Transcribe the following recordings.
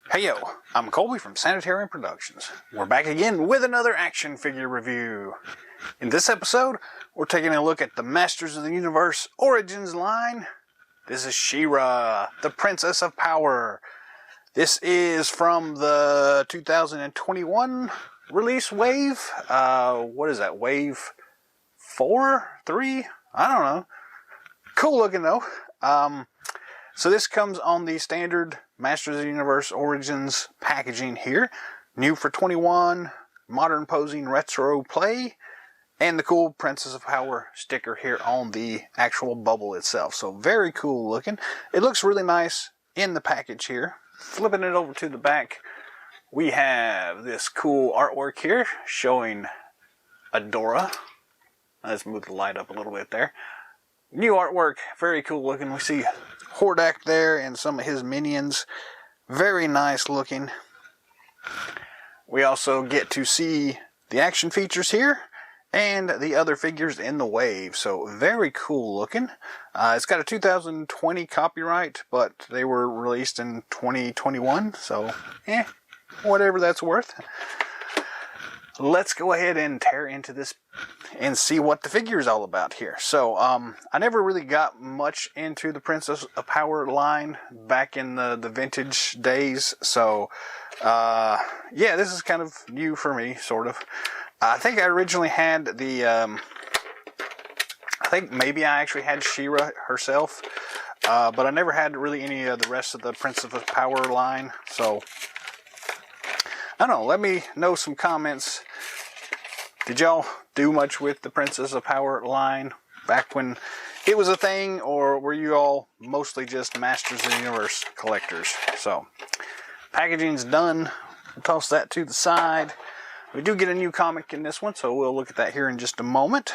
Hey yo, I'm Colby from Sanitarium Productions. We're back again with another action figure review. In this episode, we're taking a look at the Masters of the Universe Origins line. This is She-Ra, the Princess of Power. This is from the 2021 release wave. What is that, wave 4? 3? I don't know. Cool looking though. So this comes on the standard Masters of the Universe Origins packaging here. New for 21, modern posing retro play, and the cool Princess of Power sticker here on the actual bubble itself. So very cool looking. It looks really nice in the package here. Flipping it over to the back, we have this cool artwork here showing Adora. Let's move the light up a little bit there. New artwork, very cool looking. We see Hordak there and some of his minions. Very nice looking. We also get to see the action features here and the other figures in the wave. So very cool looking. It's got a 2020 copyright, but they were released in 2021. So, whatever that's worth. Let's go ahead and tear into this and see what the figure is all about here. So, I never really got much into the Princess of Power line back in the vintage days. So, yeah, this is kind of new for me, sort of. I think I originally had the, I think maybe I actually had She-Ra herself. But I never had really any of the rest of the Princess of Power line. So, I don't know, let me know some comments. Did y'all do much with the Princess of Power line back when it was a thing, or were you all mostly just Masters of the Universe collectors? So, packaging's done. We'll toss that to the side. We do get a new comic in this one, so we'll look at that here in just a moment.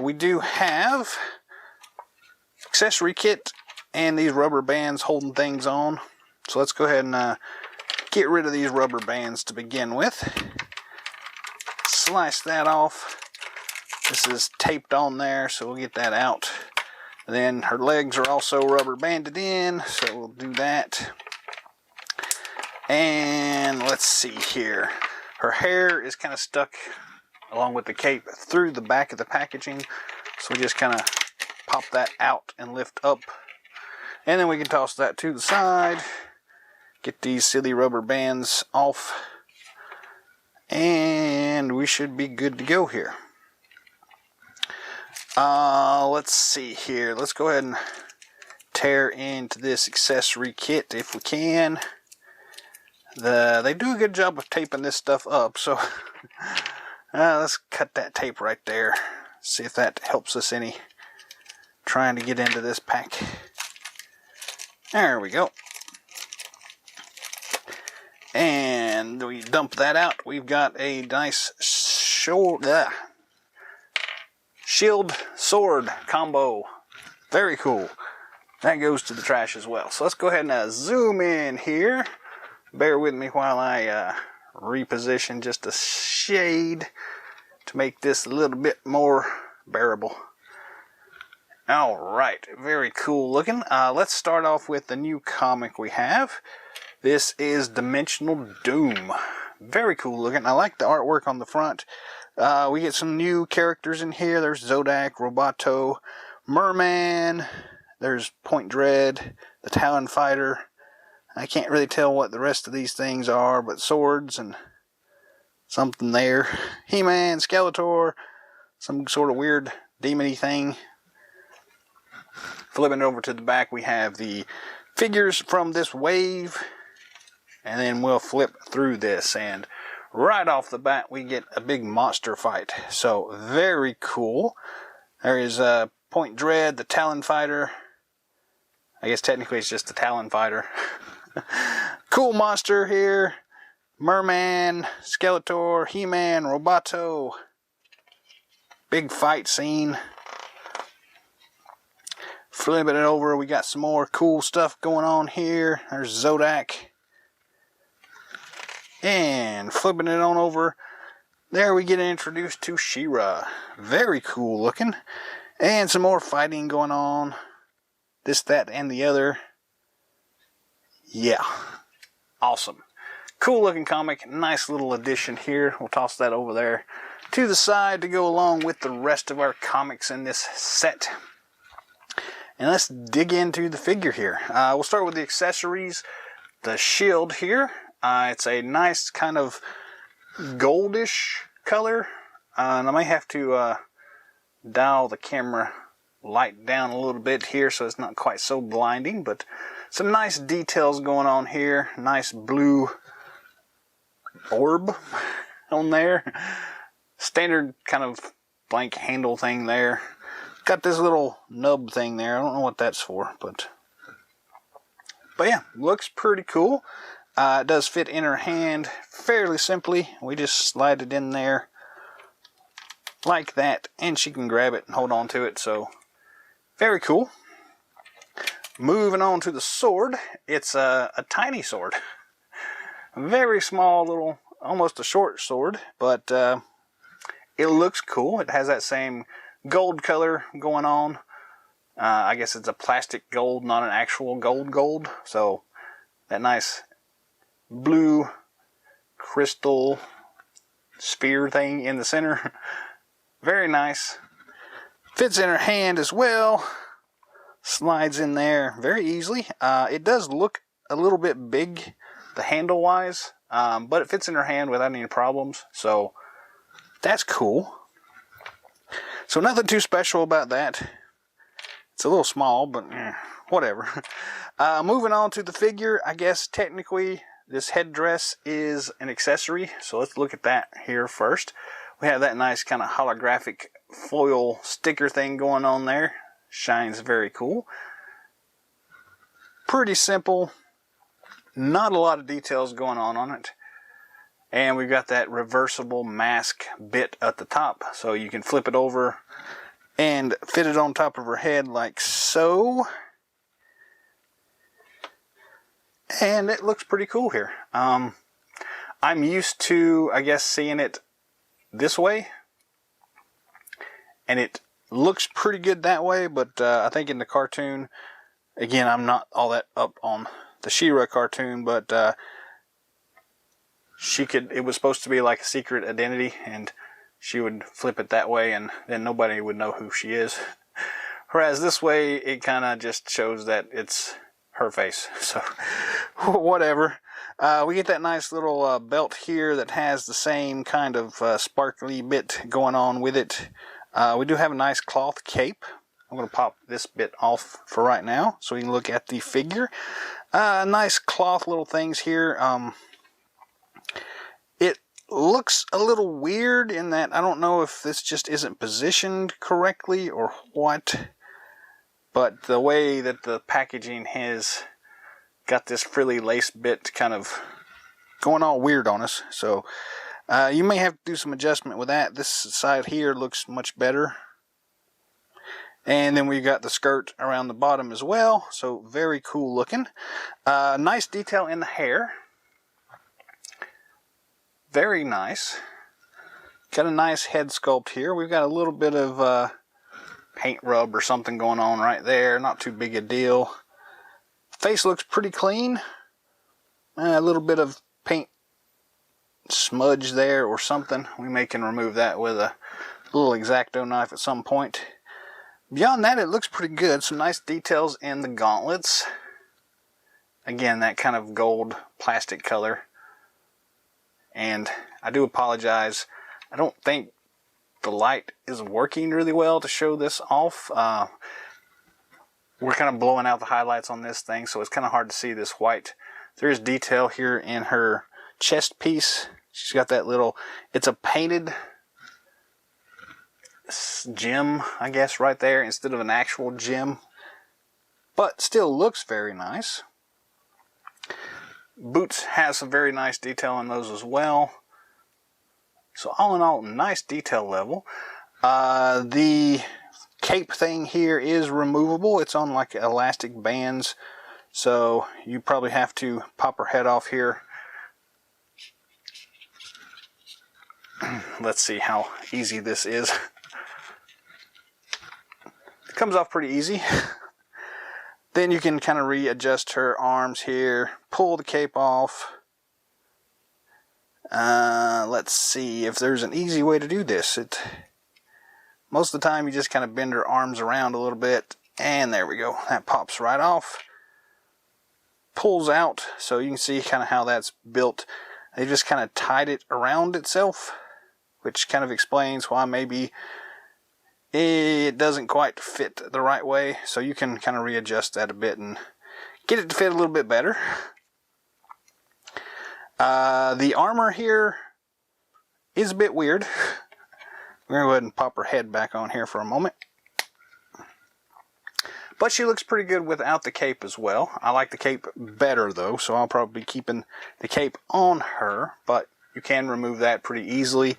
We do have Accessory Kit and these rubber bands holding things on. So let's go ahead and get rid of these rubber bands to begin with. Slice that off. This is taped on there, so we'll get that out. Then her legs are also rubber banded in, so we'll do that. And let's see here. Her hair is kind of stuck along with the cape through the back of the packaging, so we just kind of pop that out and lift up. And then we can toss that to the side. Get these silly rubber bands off, and we should be good to go here. Let's see here. Let's go ahead and tear into this accessory kit if we can. They do a good job of taping this stuff up, so let's cut that tape right there. See if that helps us any trying to get into this pack. There we go. And we dump that out. We've got a nice shield sword combo. Very cool. That goes to the trash as well. So let's go ahead and zoom in here. Bear with me while I reposition just a shade to make this a little bit more bearable. Alright, very cool looking. Let's start off with the new comic we have. This is Dimensional Doom. Very cool looking. I like the artwork on the front. We get some new characters in here. There's Zodak, Roboto, Merman. There's Point Dread, the Talon Fighter. I can't really tell what the rest of these things are, but swords and something there. He-Man, Skeletor, some sort of weird demon-y thing. Flipping over to the back, we have the figures from this wave. And then we'll flip through this, and right off the bat we get a big monster fight. So very cool. There is Point Dread, the Talon Fighter. I guess technically it's just the Talon Fighter. Cool monster here. Merman, Skeletor, He-Man, Roboto. Big fight scene. Flipping it over, we got some more cool stuff going on here. There's Zodak. And flipping it on over, there we get introduced to She-Ra. Very cool looking. And some more fighting going on. This, that, and the other. Yeah. awesome. Cool looking comic, nice little addition here. We'll toss that over there to the side to go along with the rest of our comics in this set. And let's dig into the figure here. We'll start with the accessories. The shield here. It's a nice kind of goldish color. And I might have to dial the camera light down a little bit here so it's not quite so blinding, but some nice details going on here. Nice blue orb on there. Standard kind of blank handle thing there. Got this little nub thing there. I don't know what that's for, but yeah, looks pretty cool. It does fit in her hand fairly simply. We just slide it in there like that, and she can grab it and hold on to it. So very cool. Moving on to the sword. It's a tiny sword. Very small little, almost a short sword, but it looks cool. It has that same gold color going on. I guess it's a plastic gold, not an actual gold. So that nice blue crystal sphere thing in the center. Very nice. Fits in her hand as well. Slides in there very easily. It does look a little bit big, the handle wise, but it fits in her hand without any problems. So that's cool. So nothing too special about that. It's a little small, but whatever. Moving on to the figure, I guess technically this headdress is an accessory. So let's look at that here first. We have that nice kind of holographic foil sticker thing going on there. Shines very cool. Pretty simple. Not a lot of details going on it. And we've got that reversible mask bit at the top. So you can flip it over and fit it on top of her head like so. And it looks pretty cool here. I'm used to, I guess, seeing it this way. And it looks pretty good that way, but I think in the cartoon, again, I'm not all that up on the She-Ra cartoon, but it was supposed to be like a secret identity, and she would flip it that way, and then nobody would know who she is. Whereas this way, it kind of just shows that it's her face. So, whatever. We get that nice little belt here that has the same kind of sparkly bit going on with it. We do have a nice cloth cape. I'm going to pop this bit off for right now so we can look at the figure. Nice cloth little things here. It looks a little weird in that I don't know if this just isn't positioned correctly or what. But the way that the packaging has got this frilly lace bit kind of going all weird on us. So you may have to do some adjustment with that. This side here looks much better. And then we've got the skirt around the bottom as well. So very cool looking. Nice detail in the hair. Very nice. Got a nice head sculpt here. We've got a little bit of paint rub or something going on right there. Not too big a deal. Face looks pretty clean. A little bit of paint smudge there or something. We may can remove that with a little X-Acto knife at some point. Beyond that, it looks pretty good. Some nice details in the gauntlets. Again, that kind of gold plastic color. And I do apologize. I don't think the light is working really well to show this off. We're kind of blowing out the highlights on this thing, so it's kind of hard to see this white. There is detail here in her chest piece. She's got that little, it's a painted gem, I guess, right there instead of an actual gem. But still looks very nice. Boots has some very nice detail on those as well. So all in all, nice detail level. The cape thing here is removable. It's on like elastic bands. So you probably have to pop her head off here. Let's see how easy this is. It comes off pretty easy. Then you can kind of readjust her arms here, pull the cape off. Let's see if there's an easy way to do this. Most of the time you just kind of bend her arms around a little bit, and there we go. That pops right off. Pulls out, so you can see kind of how that's built. They just kind of tied it around itself, which kind of explains why maybe it doesn't quite fit the right way. So you can kind of readjust that a bit and get it to fit a little bit better. The armor here is a bit weird. We're going to go ahead and pop her head back on here for a moment. But she looks pretty good without the cape as well. I like the cape better though, so I'll probably be keeping the cape on her, but you can remove that pretty easily.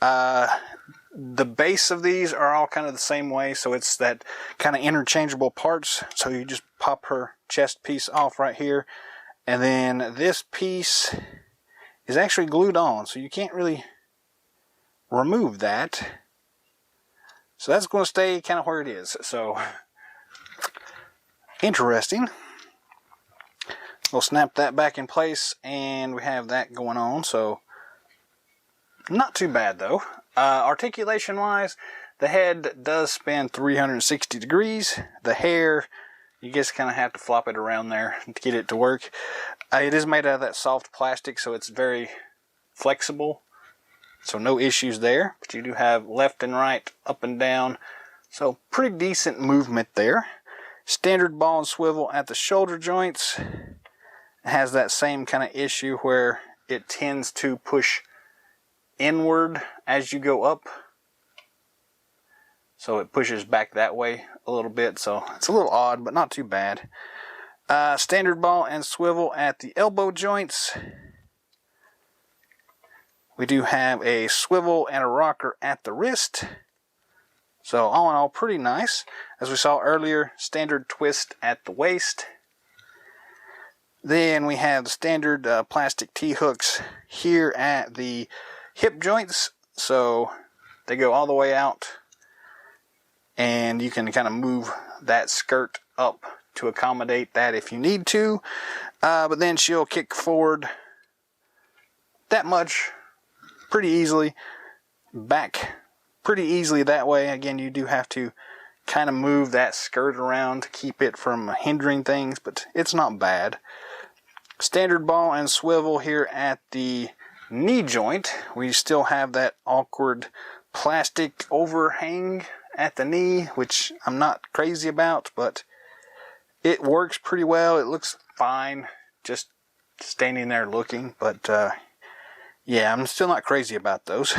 The base of these are all kind of the same way, so it's that kind of interchangeable parts. So you just pop her chest piece off right here, and then this piece is actually glued on, so you can't really remove that. So that's going to stay kind of where it is. So interesting. We'll snap that back in place, and we have that going on. So not too bad though. Articulation wise, the head does spin 360 degrees. The hair, you just kind of have to flop it around there to get it to work. It is made out of that soft plastic, so it's very flexible. So no issues there. But you do have left and right, up and down. So pretty decent movement there. Standard ball and swivel at the shoulder joints. It has that same kind of issue where it tends to push inward as you go up. So it pushes back that way a little bit. So it's a little odd, but not too bad. Standard ball and swivel at the elbow joints. We do have a swivel and a rocker at the wrist. So all in all, pretty nice. As we saw earlier, standard twist at the waist. Then we have the standard plastic T-hooks here at the hip joints. So they go all the way out. And you can kind of move that skirt up to accommodate that if you need to. But then she'll kick forward that much pretty easily, back pretty easily that way. Again, you do have to kind of move that skirt around to keep it from hindering things, but it's not bad. Standard ball and swivel here at the knee joint. We still have that awkward plastic overhang at the knee, which I'm not crazy about, but it works pretty well. It looks fine just standing there looking, but yeah, I'm still not crazy about those.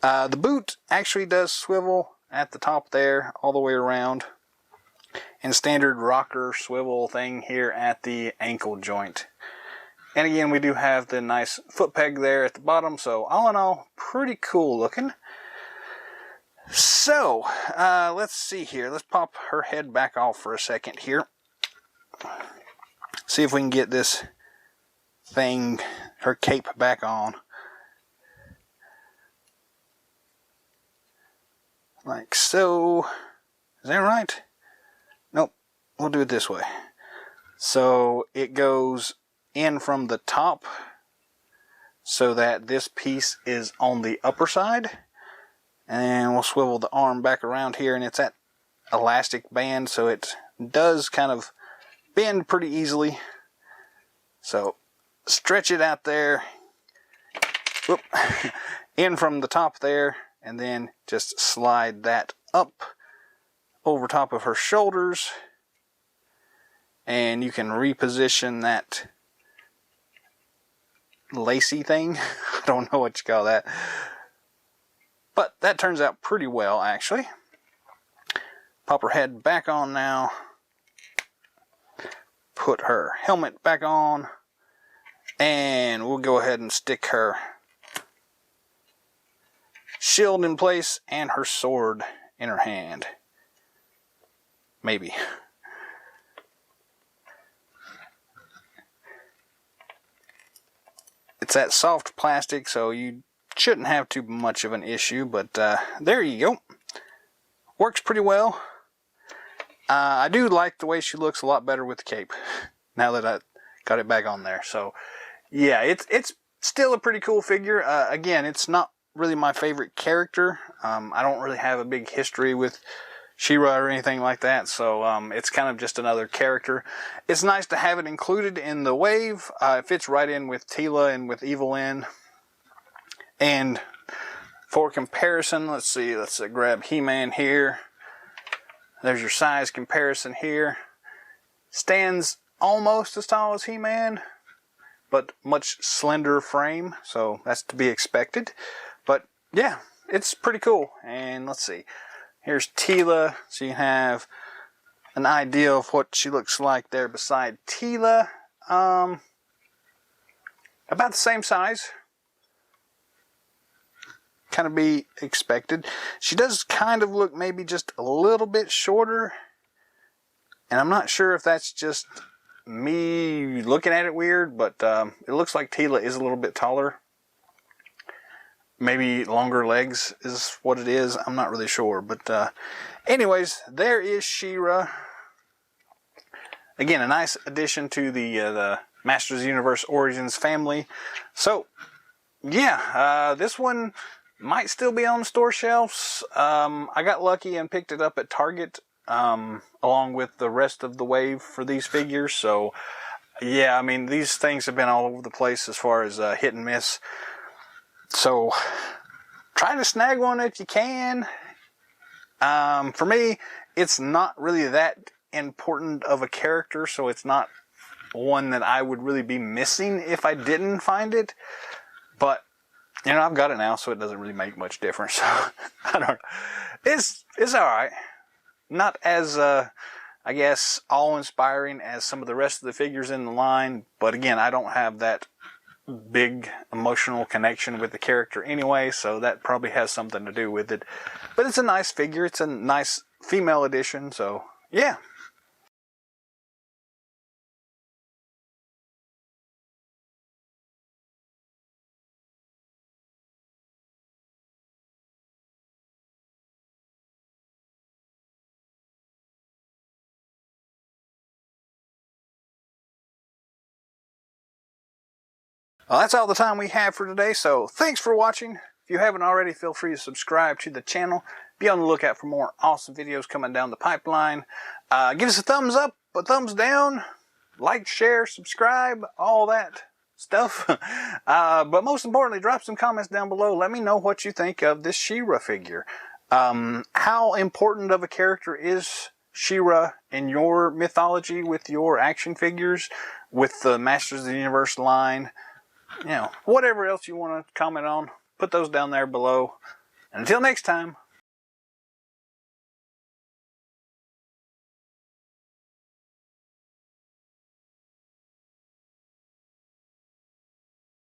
The boot actually does swivel at the top there all the way around, and standard rocker swivel thing here at the ankle joint. And again, we do have the nice foot peg there at the bottom, so all in all, pretty cool looking. So, let's see here. Let's pop her head back off for a second here. See if we can get this thing, her cape, back on. Like so. Is that right? Nope. We'll do it this way. So it goes in from the top so that this piece is on the upper side. And we'll swivel the arm back around here, and it's that elastic band, so it does kind of bend pretty easily. So stretch it out there, whoop, in from the top there, and then just slide that up over top of her shoulders, and you can reposition that lacy thing. I don't know what you call that. But that turns out pretty well, actually. Pop her head back on now. Put her helmet back on. And we'll go ahead and stick her shield in place and her sword in her hand. Maybe. It's that soft plastic, so you shouldn't have too much of an issue, but there you go. Works pretty well. I do like the way she looks a lot better with the cape now that I got it back on there. So yeah, it's still a pretty cool figure. Again, it's not really my favorite character. I don't really have a big history with She-Ra or anything like that, so it's kind of just another character. It's nice to have it included in the wave. It fits right in with Teela and with Evil-Lyn. And for comparison, let's grab He-Man here. There's your size comparison here. Stands almost as tall as He-Man, but much slender frame, so that's to be expected. But yeah, it's pretty cool. And let's see. Here's Teela, so you have an idea of what she looks like there beside Teela. About the same size. Kind of be expected. She does kind of look maybe just a little bit shorter. And I'm not sure if that's just me looking at it weird, but it looks like Teela is a little bit taller. Maybe longer legs is what it is. I'm not really sure. But anyways, there is She-Ra. Again, a nice addition to the Masters of the Universe Origins family. So, yeah, this one might still be on the store shelves. I got lucky and picked it up at Target along with the rest of the wave for these figures. So, yeah, I mean, these things have been all over the place as far as hit and miss. So, try to snag one if you can. For me, it's not really that important of a character, so it's not one that I would really be missing if I didn't find it. But, you know, I've got it now, so it doesn't really make much difference. I don't know. It's alright. Not as, I guess, awe-inspiring as some of the rest of the figures in the line, but again, I don't have that big emotional connection with the character anyway, so that probably has something to do with it. But it's a nice figure. It's a nice female edition, so yeah. Well, that's all the time we have for today, so thanks for watching. If you haven't already, feel free to subscribe to the channel. Be on the lookout for more awesome videos coming down the pipeline. Give us a thumbs up, a thumbs down, like, share, subscribe, all that stuff. But most importantly, drop some comments down below. Let me know what you think of this She-Ra figure. How important of a character is She-Ra in your mythology with your action figures, with the Masters of the Universe line? You know, whatever else you want to comment on, put those down there below. And until next time,